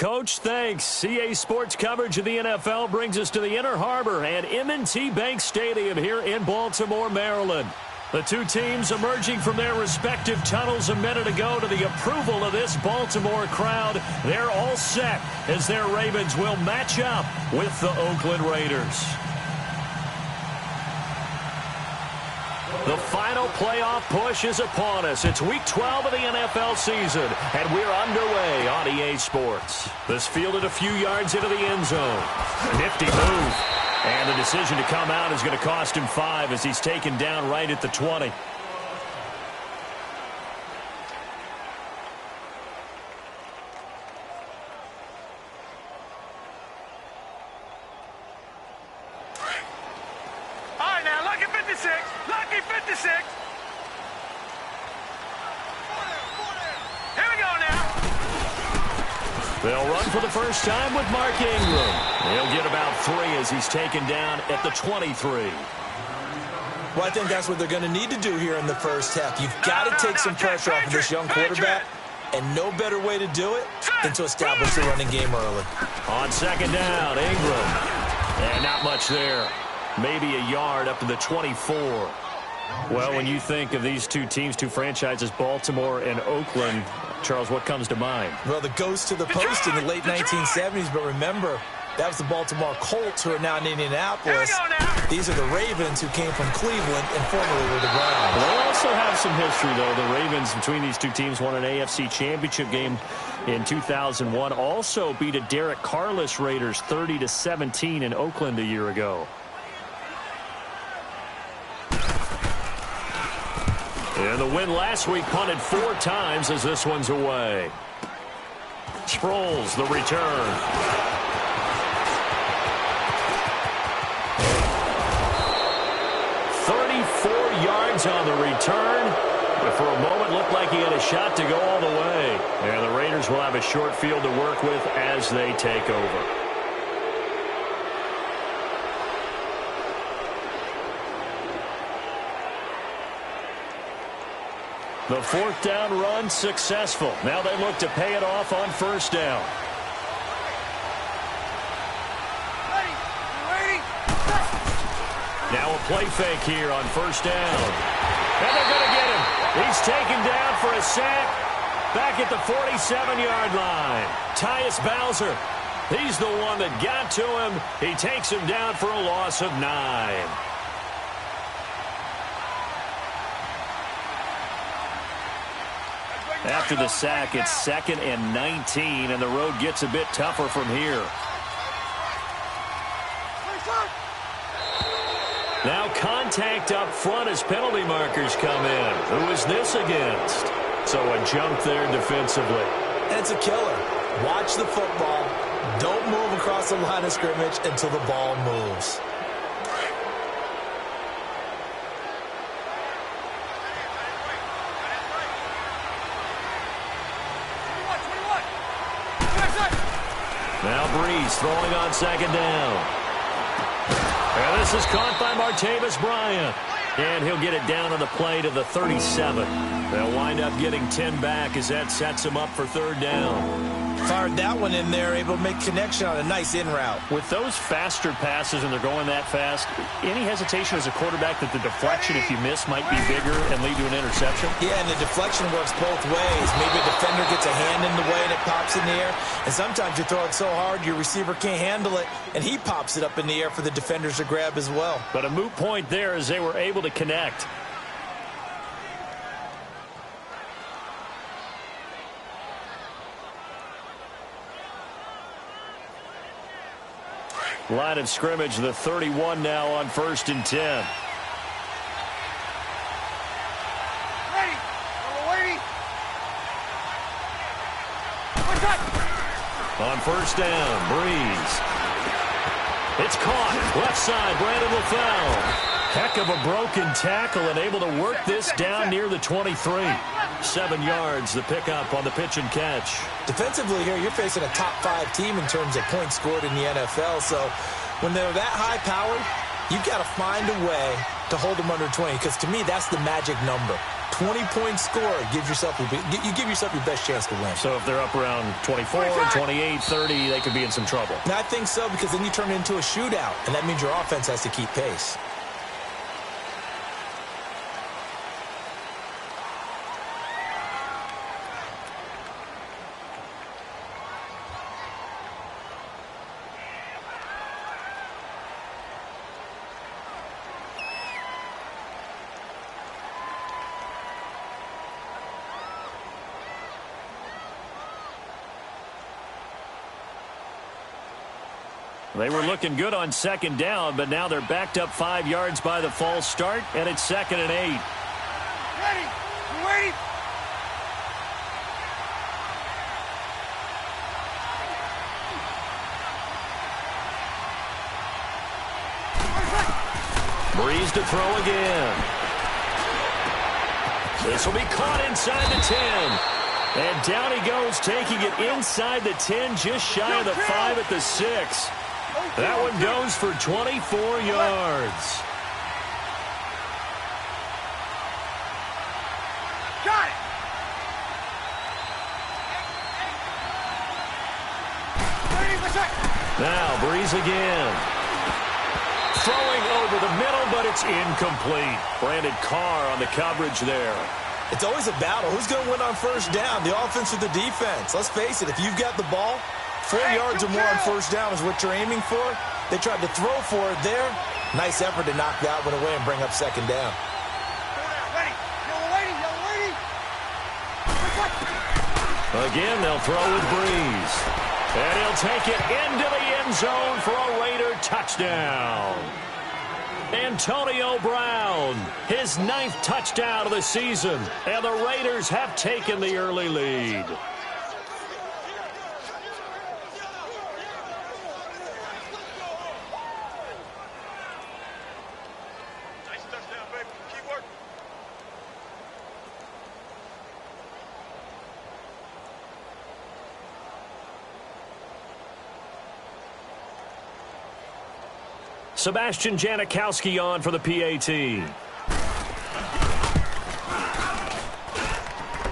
Coach. Thanks. CA Sports coverage of the NFL brings us to the Inner Harbor and M&T Bank Stadium here in Baltimore, Maryland. The two teams emerging from their respective tunnels a minute ago to the approval of this Baltimore crowd. They're all set as their Ravens will match up with the Oakland Raiders. The final playoff push is upon us. It's Week 12 of the NFL season, and we're underway on EA Sports. This fielded a few yards into the end zone. Nifty move. And the decision to come out is going to cost him 5 as he's taken down right at the 20. They'll run for the first time with Mark Ingram. He'll get about 3 as he's taken down at the 23. Well, I think that's what they're going to need to do here in the first half. You've got to take some pressure off of this young quarterback, and no better way to do it than to establish the running game early. On second down, Ingram. And not much there. Maybe a yard up to the 24. Well, when you think of these two teams, two franchises, Baltimore and Oakland, Charles, what comes to mind? Well, the ghost to the post in the late 1970s, but remember, that was the Baltimore Colts, who are now in Indianapolis. These are the Ravens, who came from Cleveland and formerly were the Browns. They also have some history, though. The Ravens, between these two teams, won an AFC championship game in 2001. Also beat a Derek Carless Raiders 30-17 in Oakland a year ago. And the win last week punted 4 times as this one's away. Sproles, the return. Yards on the return, but for a moment looked like he had a shot to go all the way. And the Raiders will have a short field to work with as they take over. The 4th down run successful. Now they look to pay it off on first down. Now a play fake here on first down. And they're going to get him. He's taken down for a sack back at the 47-yard line. Tyus Bowser, he's the one that got to him. He takes him down for a loss of 9. After the sack, it's 2nd and 19, and the road gets a bit tougher from here. Now contact up front as penalty markers come in. Who is this against? So a jump there defensively. And it's a killer. Watch the football. Don't move across the line of scrimmage until the ball moves. Now Breeze throwing on second down. And this is caught by Martavis Bryant. And he'll get it down on the play to the 37. They'll wind up getting 10 back as that sets him up for 3rd down. Fired that one in there, able to make connection on a nice in route. With those faster passes and they're going that fast, any hesitation as a quarterback that the deflection, if you miss, might be bigger and lead to an interception? Yeah, and the deflection works both ways. Maybe a defender gets a hand in the way and it pops in the air. And sometimes you throw it so hard your receiver can't handle it, and he pops it up in the air for the defenders to grab as well. But a moot point there as they were able to connect. Line of scrimmage, the 31 now on 1st and 10. On first down, Breeze. It's caught. Left side, Brandon LaFell. Heck of a broken tackle and able to work this down near the 23. 7 yards, the pickup on the pitch and catch. Defensively here, you're facing a top 5 team in terms of points scored in the NFL. So when they're that high-powered, you've got to find a way to hold them under 20, because to me, that's the magic number. 20-point score, you give yourself your best chance to win. So if they're up around 24, 28, 30, they could be in some trouble. And I think so, because then you turn it into a shootout, and that means your offense has to keep pace. They were looking good on second down, but now they're backed up 5 yards by the false start, and it's 2nd and 8. Ready? You ready? Breeze to throw again. This will be caught inside the 10. And down he goes, taking it inside the 10, just shy of the 5 at the 6. That one goes for 24 yards. Got it. Now Breeze again. Throwing over the middle, but it's incomplete. Brandon Carr on the coverage there. It's always a battle. Who's going to win on first down, the offense or the defense? Let's face it, if you've got the ball, 4 yards or more on first down is what you're aiming for. They tried to throw for it there. Nice effort to knock that one away and bring up second down. Ready? Yellow lady, yellow lady. Again, they'll throw with Breeze. And he'll take it into the end zone for a Raider touchdown. Antonio Brown, his 9th touchdown of the season. And the Raiders have taken the early lead. Sebastian Janikowski on for the PAT.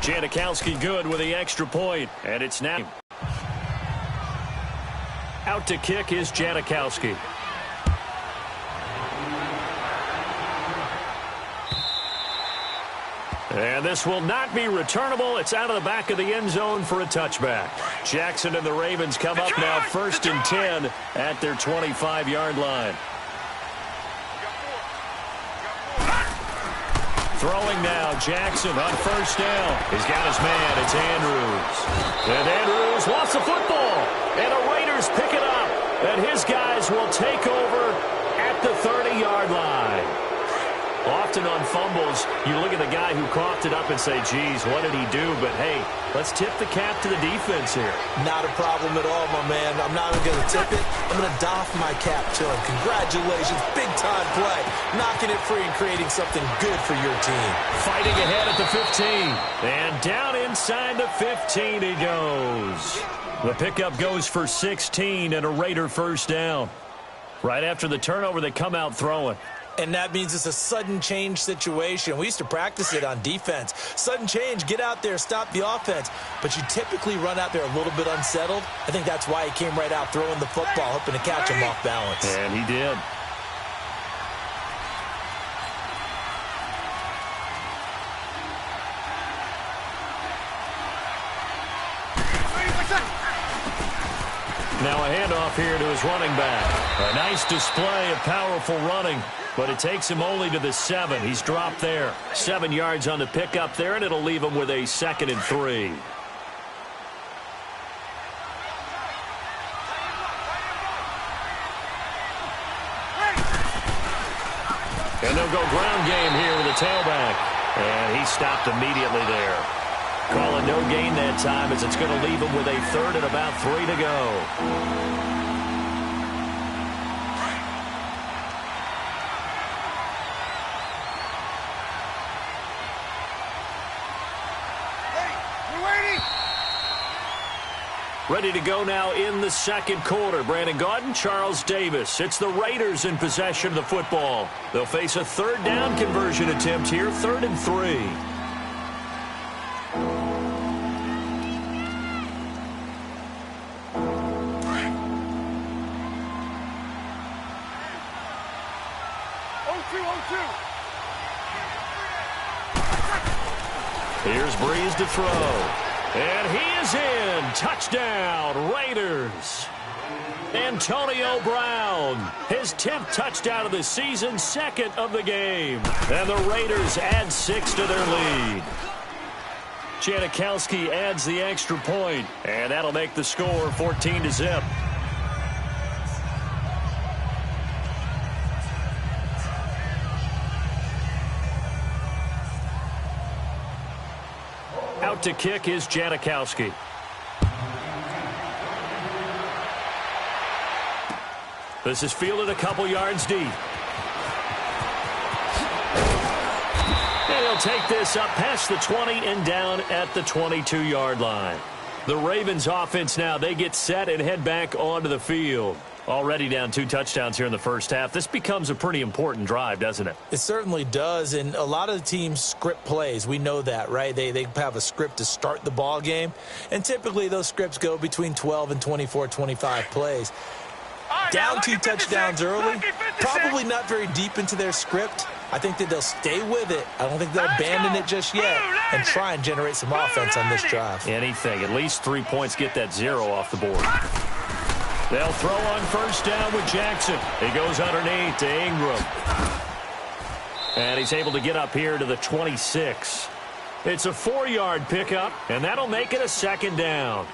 Janikowski good with the extra point, and it's now out to kick is Janikowski. And this will not be returnable. It's out of the back of the end zone for a touchback. Jackson and the Ravens come up now 1st and 10 at their 25-yard line. Throwing now, Jackson on first down. He's got his man, it's Andrews. And Andrews lost the football. And the Raiders pick it up. And his guys will take over at the 30-yard line. Often on fumbles, you look at the guy who coughed it up and say, geez, what did he do? But, hey, let's tip the cap to the defense here. Not a problem at all, my man. I'm not even going to tip it. I'm going to doff my cap to him. Congratulations. Big-time play. Knocking it free and creating something good for your team. Fighting ahead at the 15. And down inside the 15 he goes. The pickup goes for 16 and a Raider first down. Right after the turnover, they come out throwing. And that means it's a sudden change situation. We used to practice it on defense. Sudden change, get out there, stop the offense. But you typically run out there a little bit unsettled. I think that's why he came right out throwing the football, hoping to catch him off balance. And he did. Now a handoff here to his running back. A nice display of powerful running, but it takes him only to the 7. He's dropped there. 7 yards on the pickup there, and it'll leave him with a 2nd and 3. And they'll go ground game here with a tailback. And he stopped immediately there. Calling no gain that time as it's going to leave him with a 3rd and about 3 to go. Ready to go now in the 2nd quarter. Brandon Gaudin, Charles Davis. It's the Raiders in possession of the football. They'll face a 3rd down conversion attempt here, 3rd and 3. Here's Breeze to throw. And he is in. Touchdown, Raiders. Antonio Brown, his 10th touchdown of the season, 2nd of the game. And the Raiders add 6 to their lead. Janikowski adds the extra point, and that'll make the score 14-0. Out to kick is Janikowski. This is fielded a couple yards deep. And he'll take this up past the 20 and down at the 22-yard line. The Ravens offense now, they get set and head back onto the field. Already down 2 touchdowns here in the first half. This becomes a pretty important drive, doesn't it? It certainly does, and a lot of the teams script plays. We know that, right? They have a script to start the ball game, and typically those scripts go between 12 and 24, 25 plays. Down 2 touchdowns early, probably not very deep into their script. I think that they'll stay with it. I don't think they'll abandon it just yet and try and generate some offense on this drive. Anything, at least 3 points, get that 0 off the board. They'll throw on first down with Jackson. He goes underneath to Ingram. And he's able to get up here to the 26. It's a 4-yard pickup, and that'll make it a 2nd down.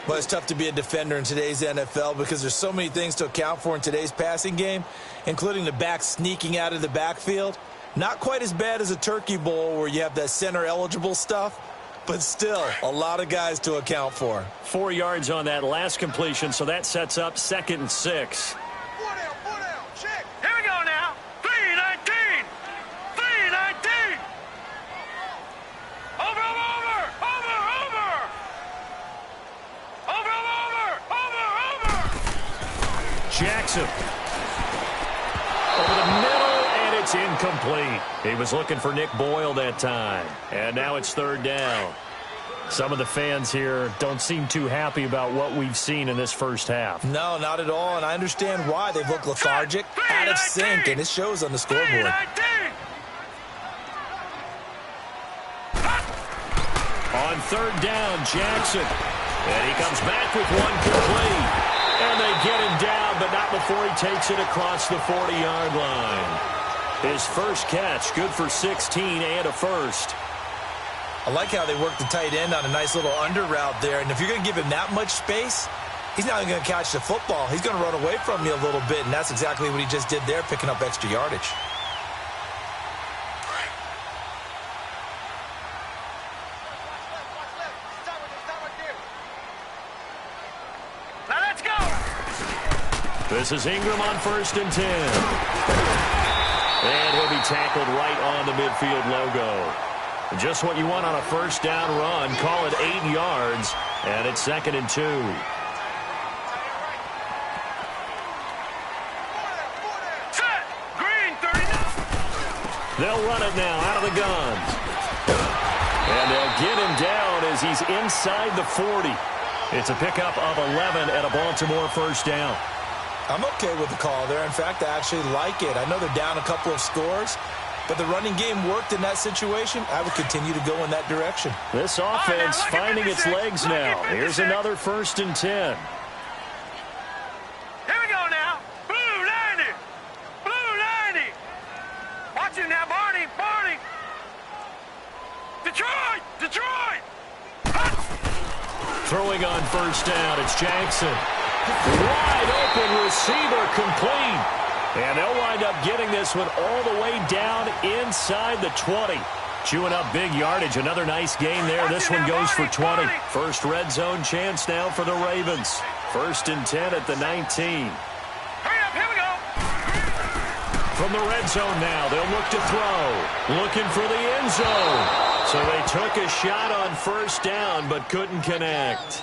Well, it's tough to be a defender in today's NFL because there's so many things to account for in today's passing game, including the back sneaking out of the backfield. Not quite as bad as a Turkey Bowl where you have that center-eligible stuff, but still a lot of guys to account for. 4 yards on that last completion, so that sets up 2nd and 6. 4 down, check. Here we go now. 3-19. 3-19. Over. Jackson. Over the middle, and it's incomplete. He was looking for Nick Boyle that time. And now it's 3rd down. Some of the fans here don't seem too happy about what we've seen in this first half. No, not at all, and I understand why. They've looked lethargic, out of sync, and it shows on the scoreboard. On 3rd down, Jackson. And he comes back with one complete. And they get him down, but not before he takes it across the 40-yard line. His first catch, good for 16 and a first. I like how they work the tight end on a nice little under route there. And if you're going to give him that much space, he's not even going to catch the football. He's going to run away from you a little bit, and that's exactly what he just did there, picking up extra yardage. This is Ingram on 1st and 10. And he'll be tackled right on the midfield logo. Just what you want on a first down run. Call it 8 yards, and it's 2nd and 2. Set. Green, 39. They'll run it now out of the gun. And they'll get him down as he's inside the 40. It's a pickup of 11 at a Baltimore first down. I'm okay with the call there. In fact, I actually like it. I know they're down a couple of scores, but the running game worked in that situation. I would continue to go in that direction. This offense finding its legs now. Here's another 1st and 10. Here we go now. Blue 90. Blue 90. Watch him now, Barney. Detroit. Throwing on first down, it's Jackson. Wide open receiver complete. And they'll wind up getting this one all the way down inside the 20. Chewing up big yardage. Another nice gain there. This one goes for 20. First red zone chance now for the Ravens. 1st and 10 at the 19. Hurry up, here we go. From the red zone now, they'll look to throw. Looking for the end zone. So they took a shot on first down, but couldn't connect.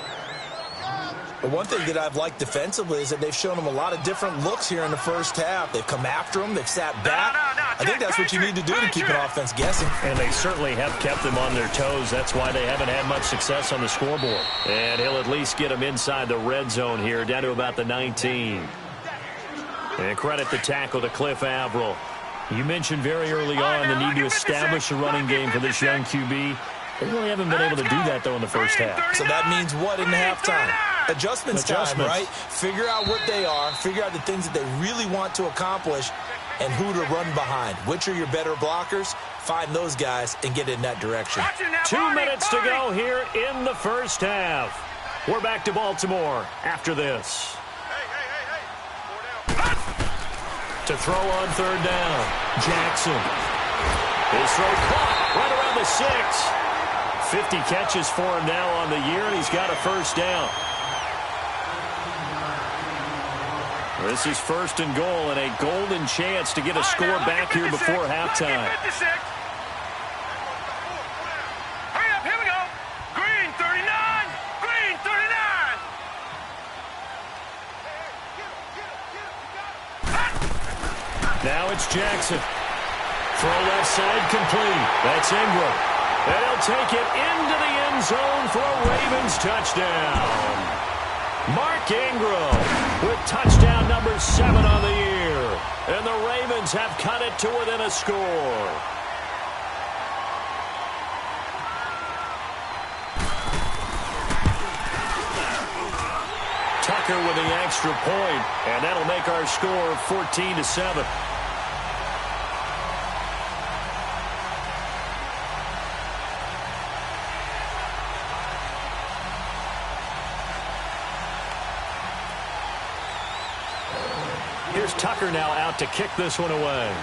But one thing that I've liked defensively is that they've shown them a lot of different looks here in the first half. They've come after them. They've sat back. I think that's what you need to do to keep an offense guessing. And they certainly have kept them on their toes. That's why they haven't had much success on the scoreboard. And he'll at least get them inside the red zone here, down to about the 19. And credit the tackle to Cliff Averill. You mentioned very early on the need to establish a running game for this young QB. They really haven't been able to do that, though, in the first half. So that means what in halftime? Adjustments time, right? Figure out what they are, figure out the things that they really want to accomplish, and who to run behind. Which are your better blockers? Find those guys and get in that direction. 2 minutes to go here in the first half. We're back to Baltimore after this. To throw on third down, Jackson. His throw caught right around the 6. 50 catches for him now on the year, and he's got a first down. This is first and goal, and a golden chance to get a score back here before halftime. Hurry up, here we go. Green 39. Green 39. Now it's Jackson. Throw left side complete. That's Ingram. And he'll take it into the end zone for a Ravens touchdown. Mark Ingram with touchdown number 7 on the year. And the Ravens have cut it to within a score. Tucker with the extra point, and that'll make our score 14-7. Here's Tucker now out to kick this one away.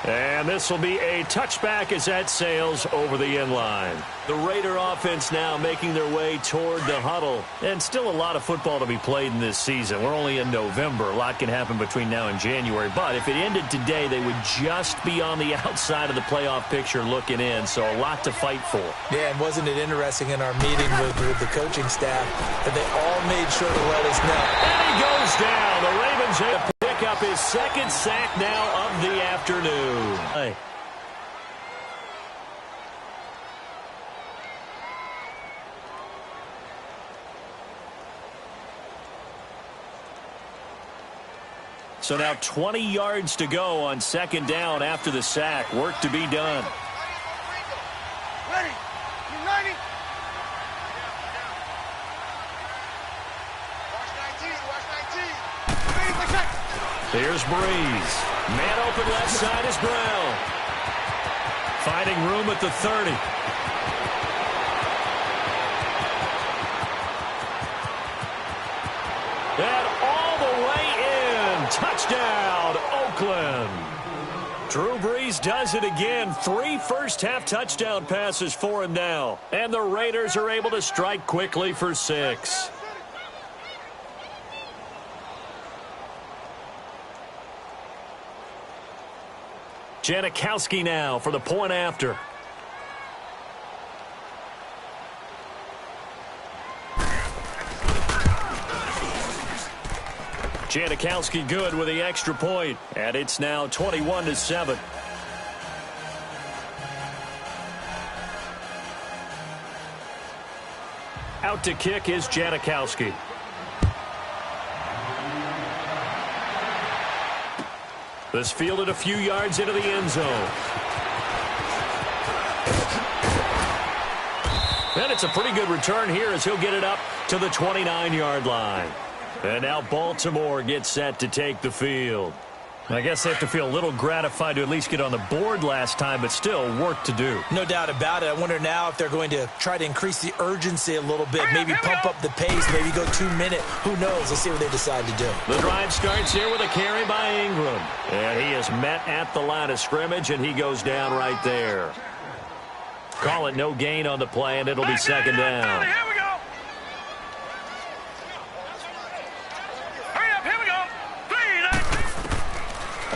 And this will be a touchback as that sails over the end line. The Raider offense now making their way toward the huddle. And still a lot of football to be played in this season. We're only in November. A lot can happen between now and January. But if it ended today, they would just be on the outside of the playoff picture looking in. So a lot to fight for. Yeah, and wasn't it interesting in our meeting with the coaching staff that they all made sure to let us know. And he goes down. The Ravens have to pick up his second sack now of the afternoon. Hey. So now 20 yards to go on second down after the sack. Work to be done. Ready? You ready? Watch 19. Watch 19. Here's Breeze. Man open left side is Brown. Finding room at the 30. And all the way in. Touchdown, Oakland. Drew Brees does it again. 3 first-half touchdown passes for him now. And the Raiders are able to strike quickly for 6. Janikowski now for the point after. Janikowski good with the extra point, and it's now 21-7. Out to kick is Janikowski. This fielded a few yards into the end zone. And it's a pretty good return here as he'll get it up to the 29-yard line. And now Baltimore gets set to take the field. I guess they have to feel a little gratified to at least get on the board last time, but still work to do. No doubt about it. I wonder now if they're going to try to increase the urgency a little bit, maybe pump up the pace, maybe go 2 minute. Who knows? Let's see what they decide to do. The drive starts here with a carry by Ingram. And he is met at the line of scrimmage, and he goes down right there. Call it no gain on the play, and it'll be second down. Here we go. Hurry up, here we go. 3,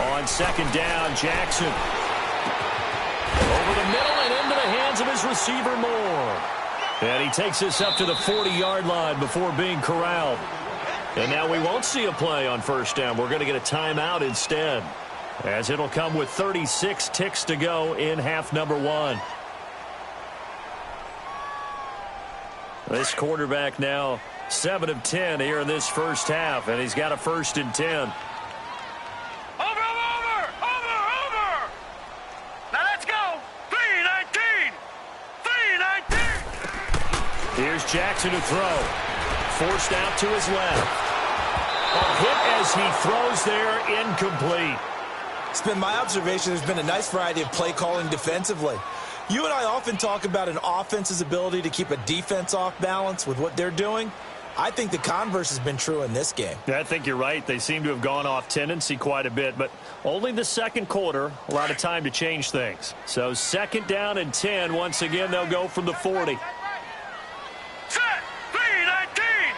9. On second down, Jackson. Over the middle and into the hands of his receiver, Moore. And he takes this up to the 40-yard line before being corralled. And now we won't see a play on first down. We're going to get a timeout instead, as it'll come with 36 ticks to go in half number 1. This quarterback now 7 of 10 here in this first half, and he's got a 1st and 10. Over. Now let's go. 3-19. 3-19. Here's Jackson to throw. Forced out to his left. A hit as he throws there, incomplete. It's been my observation there's been a nice variety of play calling defensively. You and I often talk about an offense's ability to keep a defense off balance with what they're doing. I think the converse has been true in this game. Yeah, I think you're right. They seem to have gone off tendency quite a bit, but only the second quarter, a lot of time to change things. So 2nd down and 10. Once again, they'll go from the 40. Set. 3-19.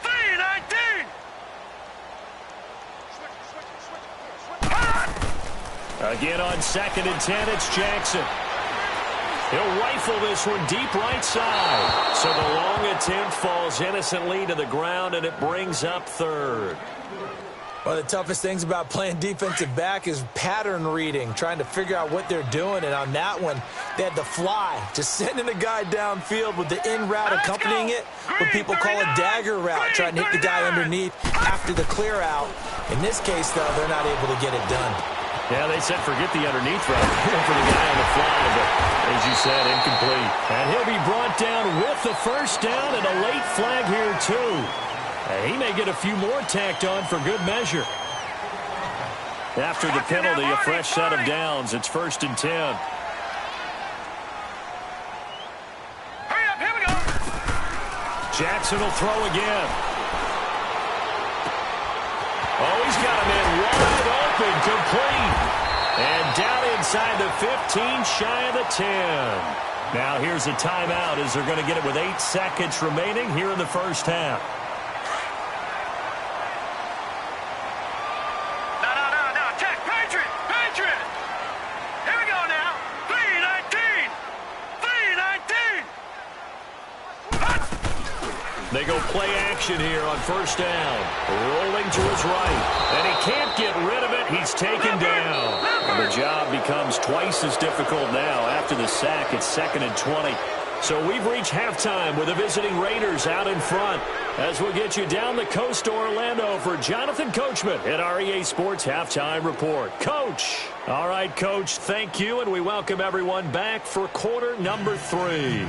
3-19. Again on 2nd and 10, it's Jackson. He'll rifle this one deep right side. So the long attempt falls innocently to the ground, and it brings up 3rd. One of the toughest things about playing defensive back is pattern reading, trying to figure out what they're doing. And on that one, they had the fly, just sending a guy downfield with the in route accompanying it, what people call a dagger route, trying to hit the guy underneath after the clear out. In this case, though, they're not able to get it done. Yeah, they said forget the underneath route for the guy on the fly, but as you said, incomplete. And he'll be brought down with the 1st down and a late flag here, too. And he may get a few more tacked on for good measure. After the penalty, a fresh set of downs. It's 1st and 10. Hurry up, here we go. Jackson will throw again. Oh, he's got him in wide open, complete. And down inside the 15, shy of the 10. Now here's a timeout as they're going to get it with 8 seconds remaining here in the first half. No. Check. Patriot. Here we go now. 3-19. 3-19. They go play action here on 1st down. Rolling to his right. And he can't get rid of it. He's taken down. And the job becomes twice as difficult now. After the sack, it's 2nd and 20. So we've reached halftime with the visiting Raiders out in front. As we'll get you down the coast to Orlando for Jonathan Coachman at REA Sports Halftime Report. Coach. All right, Coach, thank you. And we welcome everyone back for quarter number 3.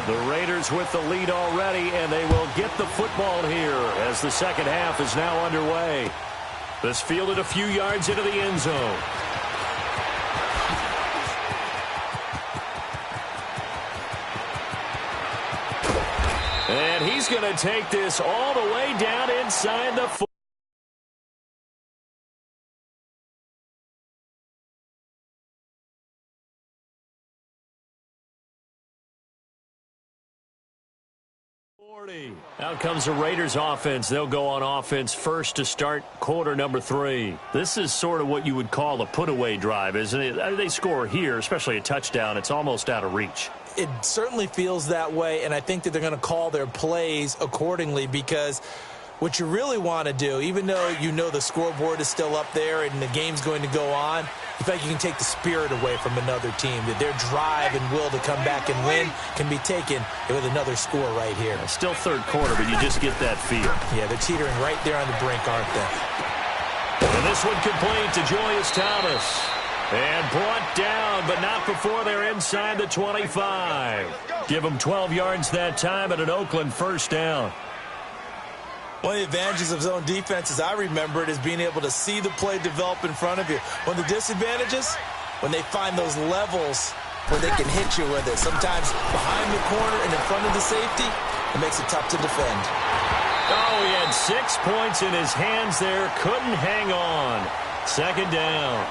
The Raiders with the lead already, and they will get the football here as the second half is now underway. This fielded a few yards into the end zone. And he's going to take this all the way down inside the 40. Out comes the Raiders offense. They'll go on offense first to start quarter number 3. This is sort of what you would call a put-away drive, isn't it? They score here, especially a touchdown. It's almost out of reach. It certainly feels that way, and I think that they're going to call their plays accordingly because what you really want to do, even though you know the scoreboard is still up there and the game's going to go on, in fact, you can take the spirit away from another team, that their drive and will to come back and win can be taken with another score right here. Still third quarter, but you just get that feel. Yeah, they're teetering right there on the brink, aren't they? And this one complete to Julius Thomas. And brought down, but not before they're inside the 25. Give them 12 yards that time and an Oakland first down. One of the advantages of zone defense, as I remember it, is being able to see the play develop in front of you. One of the disadvantages, when they find those levels where they can hit you with it. Sometimes behind the corner and in front of the safety, it makes it tough to defend. Oh, he had 6 points in his hands there. Couldn't hang on. Second down.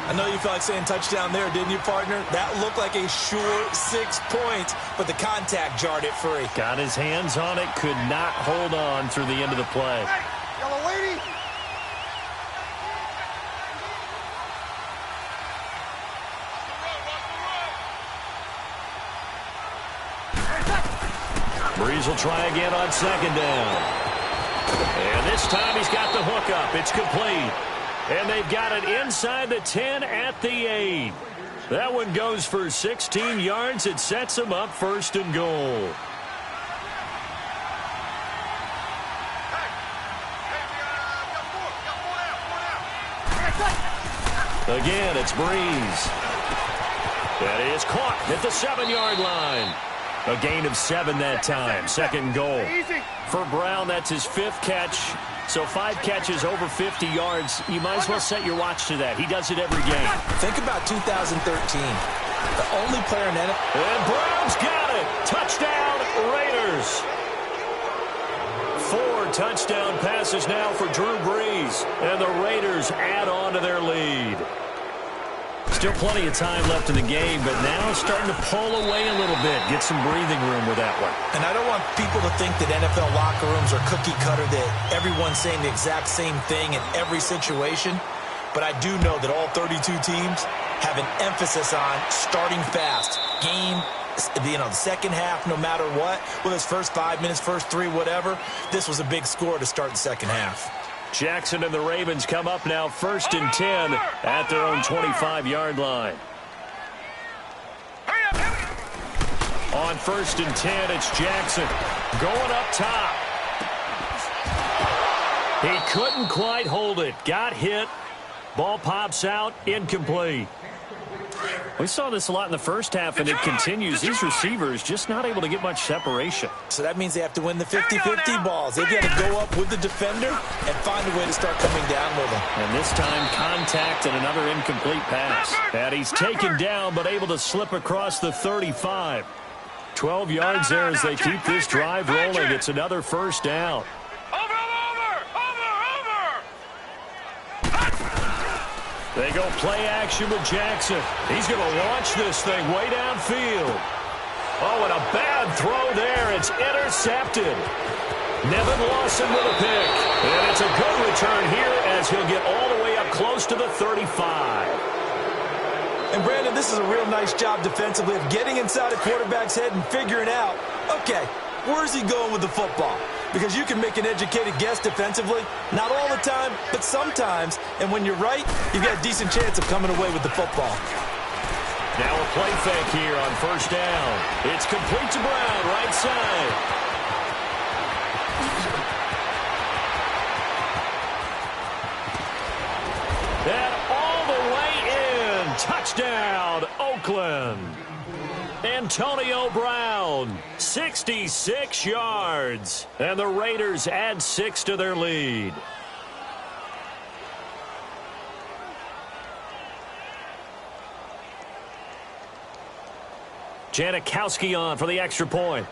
I know you felt like saying touchdown there, didn't you, partner? That looked like a sure 6 points, but the contact jarred it free. Got his hands on it, could not hold on through the end of the play. Hey, yellow lady. Breeze will try again on second down. And this time he's got the hook up. It's complete. And they've got it inside the 10 at the 8. That one goes for 16 yards. It sets him up 1st and goal. Again, it's Breeze. That is caught at the 7-yard line. A gain of 7 that time. 2nd goal. For Brown, that's his 5th catch. So 5 catches over 50 yards. You might as well set your watch to that. He does it every game. Think about 2013. The only player in NFL. And Brown's got it. Touchdown, Raiders. 4 touchdown passes now for Drew Brees. And the Raiders add on to their lead. Still plenty of time left in the game, but now it's starting to pull away a little bit. Get some breathing room with that one. And I don't want people to think that NFL locker rooms are cookie cutter, that everyone's saying the exact same thing in every situation. But I do know that all 32 teams have an emphasis on starting fast. Game, the second half, no matter what, whether it's first 5 minutes, first 3, whatever, this was a big score to start the second half. Jackson and the Ravens come up now 1st and 10 at their own 25-yard line. On 1st and 10, it's Jackson going up top. He couldn't quite hold it. Got hit. Ball pops out. Incomplete. We saw this a lot in the first half, and it continues. These receivers just not able to get much separation. So that means they have to win the 50-50 balls. They've got to go up with the defender and find a way to start coming down with them. And this time, contact and another incomplete pass. And he's taken down, but able to slip across the 35. 12 yards there as they keep this drive rolling. It's another 1st down. They go play action with Jackson. He's going to launch this thing way downfield. Oh, and a bad throw there. It's intercepted. Nevin Lawson with a pick. And it's a good return here as he'll get all the way up close to the 35. And, Brandon, this is a real nice job defensively of getting inside a quarterback's head and figuring out, okay, where's he going with the football? Because you can make an educated guess defensively, not all the time, but sometimes. And when you're right, you've got a decent chance of coming away with the football. Now a play fake here on 1st down. It's complete to Brown, right side. And all the way in. Touchdown, Oakland. Antonio Brown, 66 yards. And the Raiders add 6 to their lead. Janikowski on for the extra point.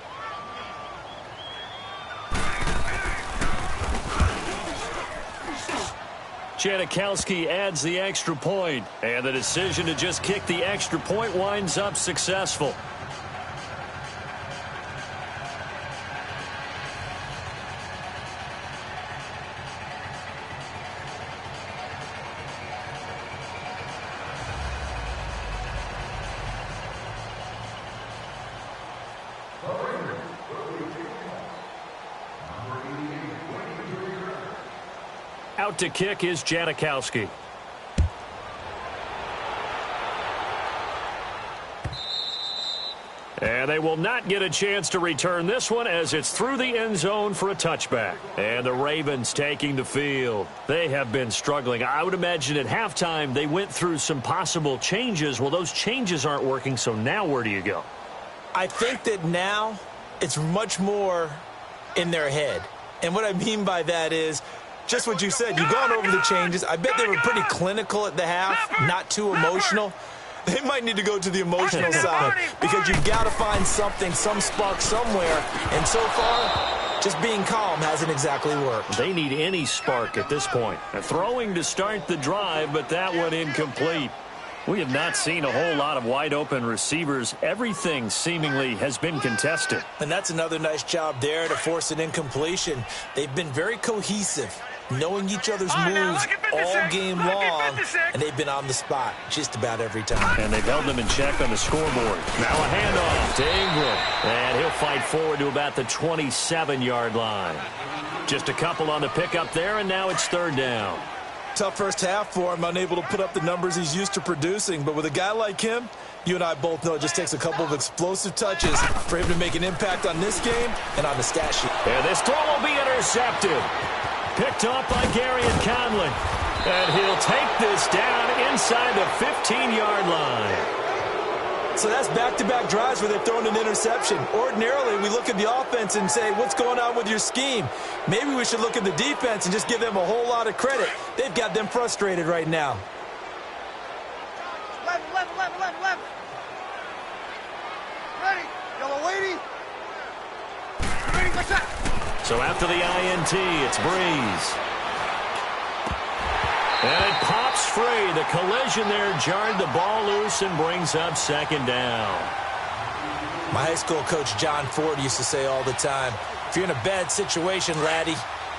Janikowski adds the extra point, and the decision to just kick the extra point winds up successful. Out to kick is Janikowski. And they will not get a chance to return this one as it's through the end zone for a touchback. And the Ravens taking the field. They have been struggling. I would imagine at halftime they went through some possible changes. Well, those changes aren't working, so now where do you go? I think that now it's much more in their head. And what I mean by that is just what you said. You've gone over the changes. I bet they were pretty clinical at the half, not too emotional. They might need to go to the emotional side because you've got to find something, some spark somewhere. And so far, just being calm hasn't exactly worked. They need any spark at this point. A throwing to start the drive, but that one incomplete. We have not seen a whole lot of wide-open receivers. Everything seemingly has been contested. And that's another nice job there to force an incompletion. They've been very cohesive, knowing each other's moves all game long, and they've been on the spot just about every time. And they've held them in check on the scoreboard. Now a handoff to Ingram, and he'll fight forward to about the 27-yard line. Just a couple on the pickup there, and now it's 3rd down. Tough first half for him, unable to put up the numbers he's used to producing. But with a guy like him, you and I both know it just takes a couple of explosive touches for him to make an impact on this game and on the stat sheet. And this throw will be intercepted. Picked off by Gary and Conley. And he'll take this down inside the 15-yard line. So that's back-to-back drives where they're throwing an interception. Ordinarily, we look at the offense and say, what's going on with your scheme? Maybe we should look at the defense and just give them a whole lot of credit. They've got them frustrated right now. Left. Ready. Yellow lady. Ready, what's that? So after the INT, it's Breeze. And it pops free. The collision there jarred the ball loose and brings up second down. My high school coach, John Ford, used to say all the time, if you're in a bad situation, laddie,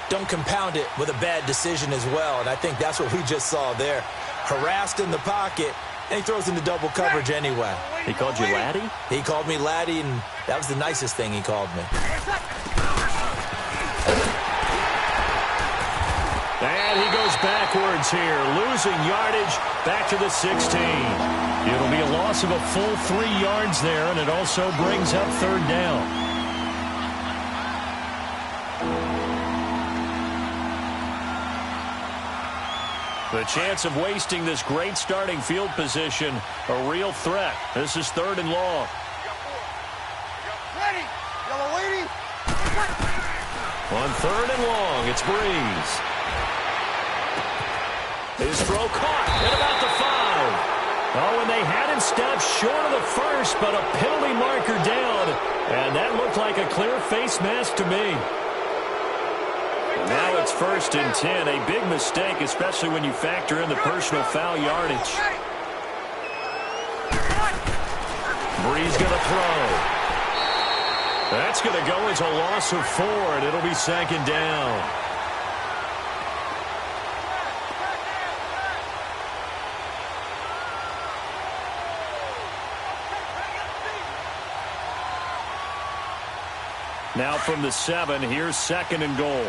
don't compound it with a bad decision as well. And I think that's what we just saw there. Harassed in the pocket, and he throws into double coverage anyway. He called you laddie? He called me laddie, and that was the nicest thing he called me. And he goes backwards here, losing yardage back to the 16. It'll be a loss of a full 3 yards there, and it also brings up third down. The chance of wasting this great starting field position, a real threat. This is third and long. Ready. Yellow lady. On third and long, it's Breeze. His throw caught at about the 5. Oh, and they had him stopped short of the first, but a penalty marker down. And that looked like a clear face mask to me. Now it's first and 10. A big mistake, especially when you factor in the personal foul yardage. Breeze going to throw. That's going to go as a loss of 4, and it'll be second down. Now from the 7, here's second and goal.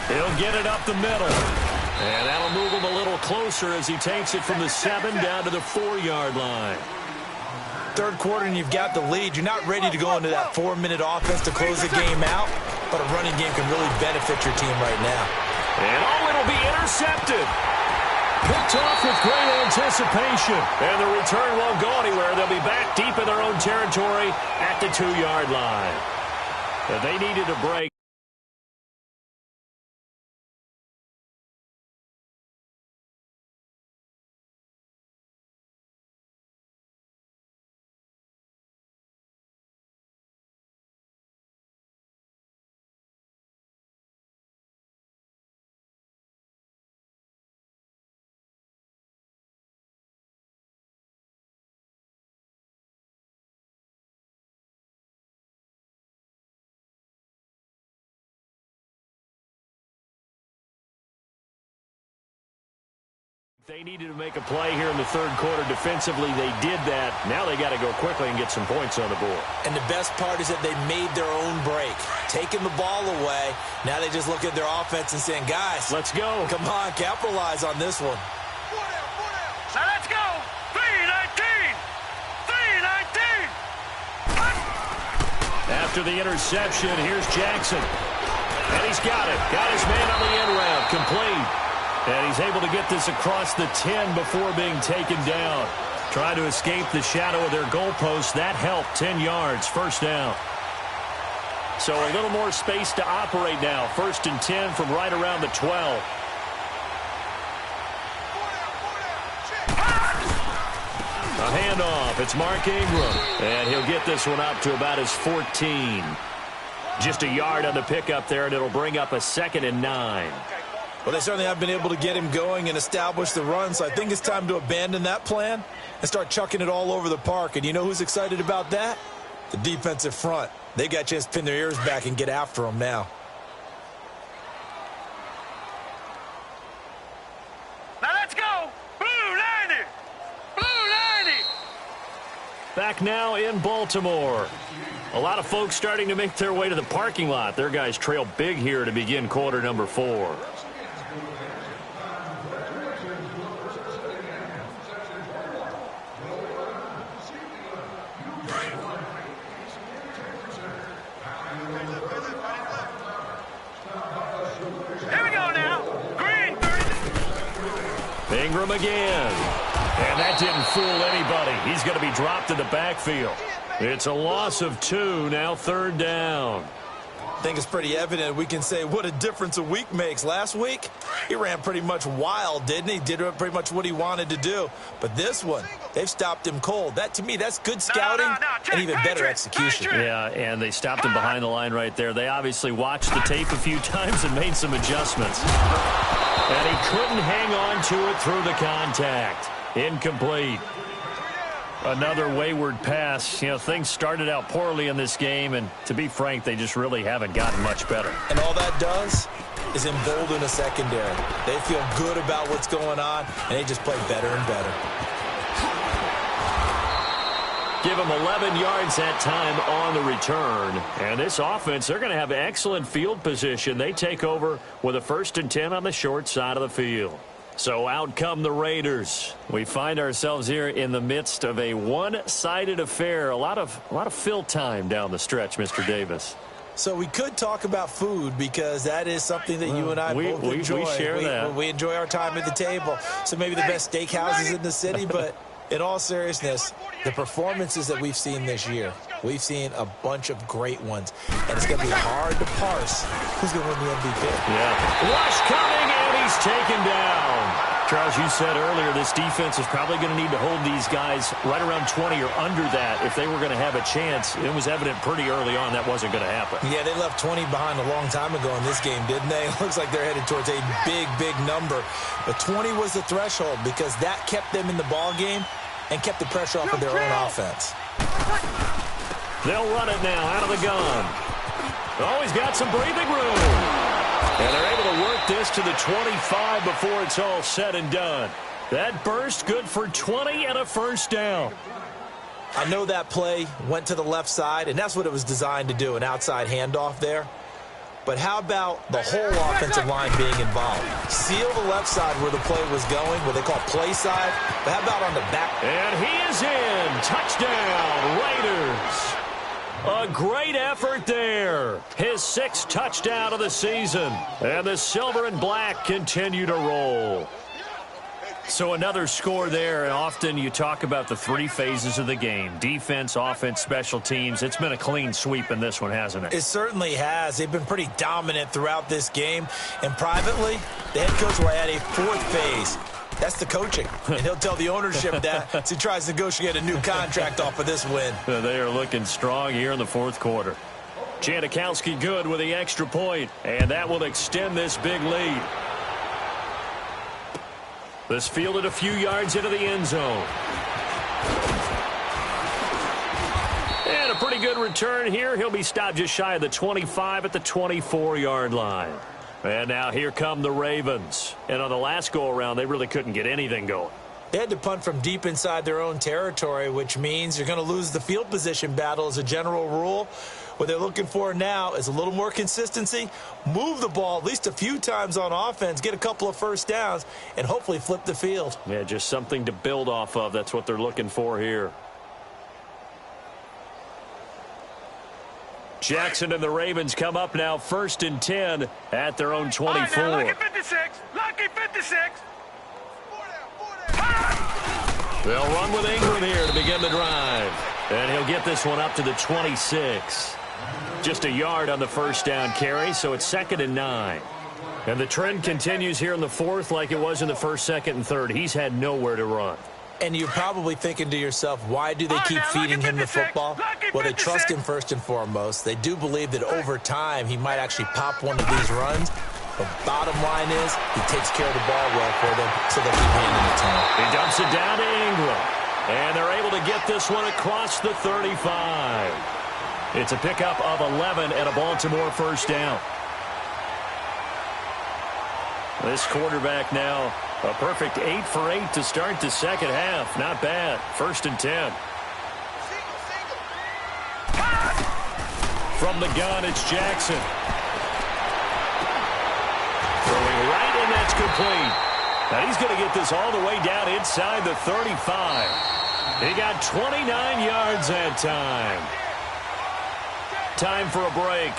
He'll get it up the middle. And that'll move him a little closer as he takes it from the 7 down to the 4-yard line. Third quarter and you've got the lead. You're not ready to go into that 4-minute offense to close the game out, but a running game can really benefit your team right now. And it'll be intercepted. Picked off with great anticipation. And the return won't go anywhere. They'll be back deep in their own territory at the 2-yard line. But they needed a break. They needed to make a play here in the third quarter defensively. They did that. Now they got to go quickly and get some points on the board. And the best part is that they made their own break, taking the ball away. Now they just look at their offense and saying, guys, let's go. Come on, capitalize on this one. So let's go. 3-19. 3-19. After the interception, here's Jackson. And he's got it. Got his man on the end route. Complete. And he's able to get this across the 10 before being taken down. Trying to escape the shadow of their goalpost. That helped. 10 yards. First down. So a little more space to operate now. First and 10 from right around the 12. A handoff. It's Mark Ingram. And he'll get this one up to about his 14. Just a yard on the pickup there, and it'll bring up a 2nd and 9. Well, they certainly have been able to get him going and establish the run, so I think it's time to abandon that plan and start chucking it all over the park. And you know who's excited about that? The defensive front. They got a chance to pin their ears back and get after him now. Now let's go. Blue 90. Blue 90. Back now in Baltimore. A lot of folks starting to make their way to the parking lot. Their guys trail big here to begin quarter number 4. Here we go now. Green, 30. Ingram again. And that didn't fool anybody. He's going to be dropped in the backfield. It's a loss of 2, now 3rd down. I think it's pretty evident. We can say what a difference a week makes. Last week, he ran pretty much wild, didn't he? Did pretty much what he wanted to do. But this one, they've stopped him cold. That, to me, that's good scouting and even better execution. Yeah, and they stopped him behind the line right there. They obviously watched the tape a few times and made some adjustments. And he couldn't hang on to it through the contact. Incomplete. Another wayward pass. You know, things started out poorly in this game, and to be frank, they just really haven't gotten much better. And all that does is embolden a secondary. They feel good about what's going on, and they just play better and better. Give them 11 yards that time on the return. And this offense, they're going to have excellent field position. They take over with a 1st and 10 on the short side of the field. So out come the Raiders. We find ourselves here in the midst of a one-sided affair. A lot of fill time down the stretch, Mr. Davis. So we could talk about food because that is something that you and I both enjoy. We share that. We enjoy our time at the table. So maybe the best steakhouses in the city, but in all seriousness, the performances that we've seen this year, we've seen a bunch of great ones. And it's going to be hard to parse who's going to win the MVP. Yeah. Rush coming, and he's taken down. Charles, you said earlier this defense is probably going to need to hold these guys right around 20 or under that if they were going to have a chance. It was evident pretty early on that wasn't going to happen. Yeah, they left 20 behind a long time ago in this game, didn't they? It looks like they're headed towards a big, big number. But 20 was the threshold because that kept them in the ball game and kept the pressure off of their own offense. They'll run it now out of the gun. Oh, he's got some breathing room. And they're able to work this to the 25 before it's all said and done. That burst good for 20 and a 1st down. I know that play went to the left side, and that's what it was designed to do, an outside handoff there. But how about the whole offensive line being involved? Seal the left side where the play was going, what they call play side. But how about on the back? And he is in. Touchdown, Raiders. A great effort there. His 6th touchdown of the season. And the silver and black continue to roll. So another score there. And often you talk about the 3 phases of the game. Defense, offense, special teams. It's been a clean sweep in this one, hasn't it? It certainly has. They've been pretty dominant throughout this game. And privately, the head coach will add a 4th phase. That's the coaching. And he'll tell the ownership that as he tries to negotiate a new contract off of this win. They are looking strong here in the 4th quarter. Janikowski good with the extra point, and that will extend this big lead. This fielded a few yards into the end zone. And a pretty good return here. He'll be stopped just shy of the 25 at the 24-yard line. And now here come the Ravens. And on the last go-around, they really couldn't get anything going. They had to punt from deep inside their own territory, which means you're going to lose the field position battle as a general rule. What they're looking for now is a little more consistency, move the ball at least a few times on offense, get a couple of 1st downs, and hopefully flip the field. Yeah, just something to build off of. That's what they're looking for here. Jackson and the Ravens come up now 1st and 10 at their own 24. Right now, lucky 56. Lucky 56. They'll run with Ingram here to begin the drive. And he'll get this one up to the 26. Just a yard on the 1st down carry, so it's 2nd and 9. And the trend continues here in the 4th like it was in the 1st, 2nd, and 3rd. He's had nowhere to run. And you're probably thinking to yourself, why do they keep feeding him the football? Well, they trust him first and foremost. They do believe that over time he might actually pop one of these runs. But bottom line is he takes care of the ball well for them, so they'll keep handing it to him. He dumps it down to Ingram. And they're able to get this one across the 35. It's a pickup of 11 and a Baltimore 1st down. This quarterback now a perfect 8 for 8 to start the 2nd half. Not bad. 1st and 10. From the gun, it's Jackson. Throwing right, and that's complete. Now he's going to get this all the way down inside the 35. He got 29 yards that time. Time for a break.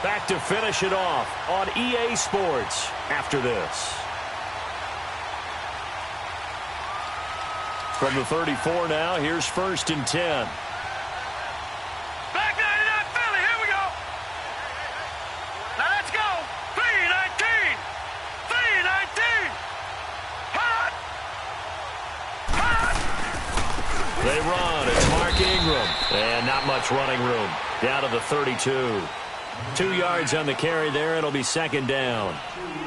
Back to finish it off on EA Sports after this. From the 34 now, here's 1st and 10. Back 99 Philly, here we go. Now let's go. 319. 319. Hot. Hot. They run. It's Mark Ingram. And not much running room. Down to the 32. 2 yards on the carry there. It'll be 2nd down.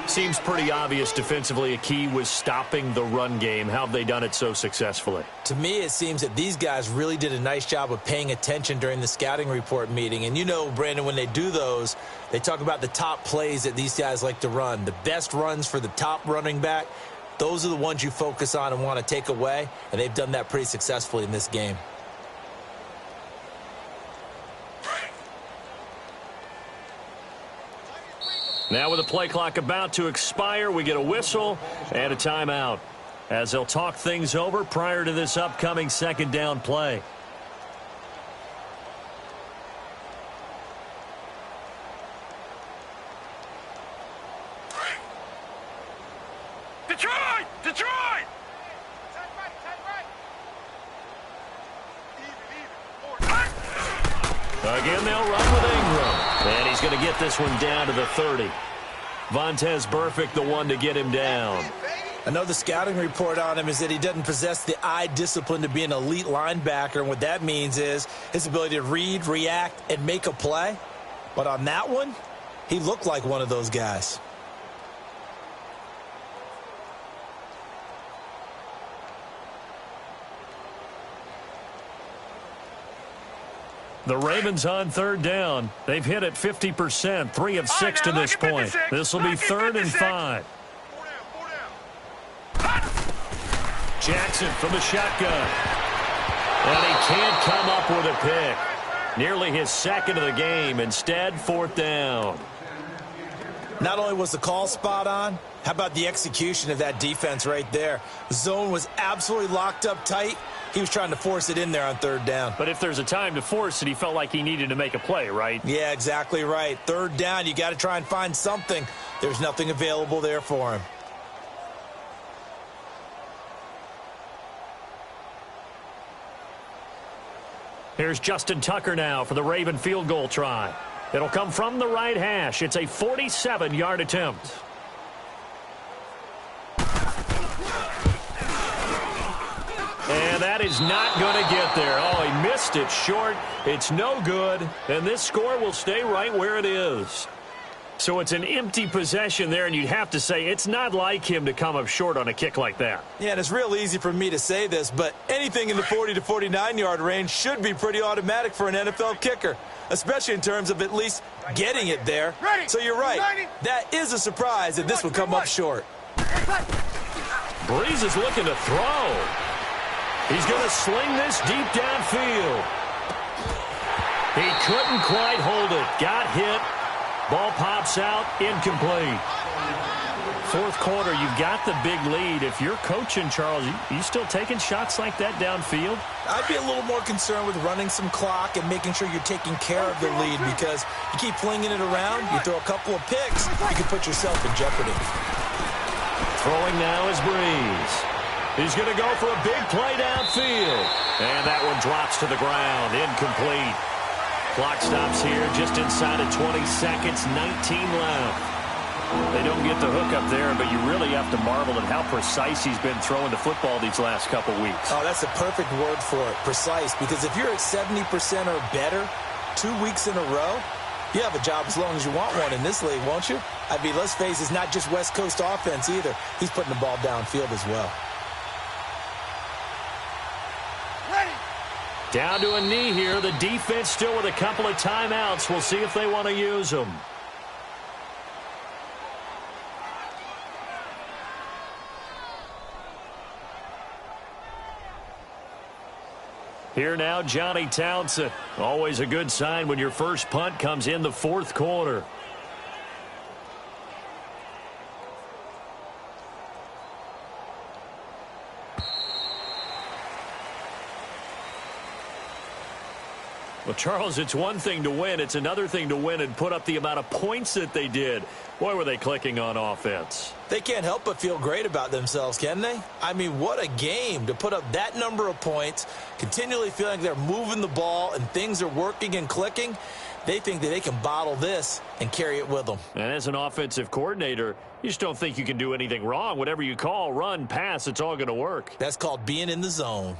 Seems pretty obvious defensively a key was stopping the run game. How have they done it so successfully? To me, it seems that these guys really did a nice job of paying attention during the scouting report meeting. And you know, Brandon, when they do those, they talk about the top plays that these guys like to run. The best runs for the top running back, those are the ones you focus on and want to take away. And they've done that pretty successfully in this game. Now with the play clock about to expire, we get a whistle and a timeout as they'll talk things over prior to this upcoming 2nd down play. Detroit! Detroit! Again, they'll run with Ingram. And he's going to get this one down to the 30. Vontaze Burfict, the one to get him down. I know the scouting report on him is that he doesn't possess the eye discipline to be an elite linebacker. And what that means is his ability to read, react, and make a play. But on that one, he looked like one of those guys. The Ravens on 3rd down. They've hit it 50%, 3 of 6 to this point. This will be 3rd and 5. Jackson from the shotgun. And he can't come up with a pick. Nearly his 2nd of the game. Instead, 4th down. Not only was the call spot on, how about the execution of that defense right there? The zone was absolutely locked up tight. He was trying to force it in there on 3rd down. But if there's a time to force it, he felt like he needed to make a play, right? Yeah, exactly right. 3rd down, you got to try and find something. There's nothing available there for him. Here's Justin Tucker now for the Raven field goal try. It'll come from the right hash. It's a 47-yard attempt. And that is not going to get there. Oh, he missed it short. It's no good. And this score will stay right where it is. So it's an empty possession there, and you'd have to say it's not like him to come up short on a kick like that. Yeah, and it's real easy for me to say this, but anything in the 40 to 49-yard range should be pretty automatic for an NFL kicker, especially in terms of at least getting it there. So you're right. That is a surprise that this would come up short. Breeze is looking to throw. He's going to sling this deep downfield. He couldn't quite hold it. Got hit. Ball pops out. Incomplete. 4th quarter, you've got the big lead. If you're coaching, Charles, you still taking shots like that downfield? I'd be a little more concerned with running some clock and making sure you're taking care of the lead, because you keep flinging it around, you throw a couple of picks, you can put yourself in jeopardy. Throwing now is Breeze. He's going to go for a big play downfield. And that one drops to the ground. Incomplete. Clock stops here just inside of 20 seconds. 19 left. They don't get the hook up there, but you really have to marvel at how precise he's been throwing the football these last couple weeks. Oh, that's the perfect word for it, precise. Because if you're at 70% or better 2 weeks in a row, you have a job as long as you want one in this league, won't you? I mean, let's face it, it's not just West Coast offense either. He's putting the ball downfield as well. Down to a knee here. The defense still with a couple of timeouts. We'll see if they want to use them. Here now, Johnny Townsend. Always a good sign when your first punt comes in the fourth quarter. Well, Charles, it's one thing to win. It's another thing to win and put up the amount of points that they did. Boy, were they clicking on offense. They can't help but feel great about themselves, can they? I mean, what a game to put up that number of points, continually feeling they're moving the ball and things are working and clicking. They think that they can bottle this and carry it with them. And as an offensive coordinator, you just don't think you can do anything wrong. Whatever you call, run, pass, it's all going to work. That's called being in the zone.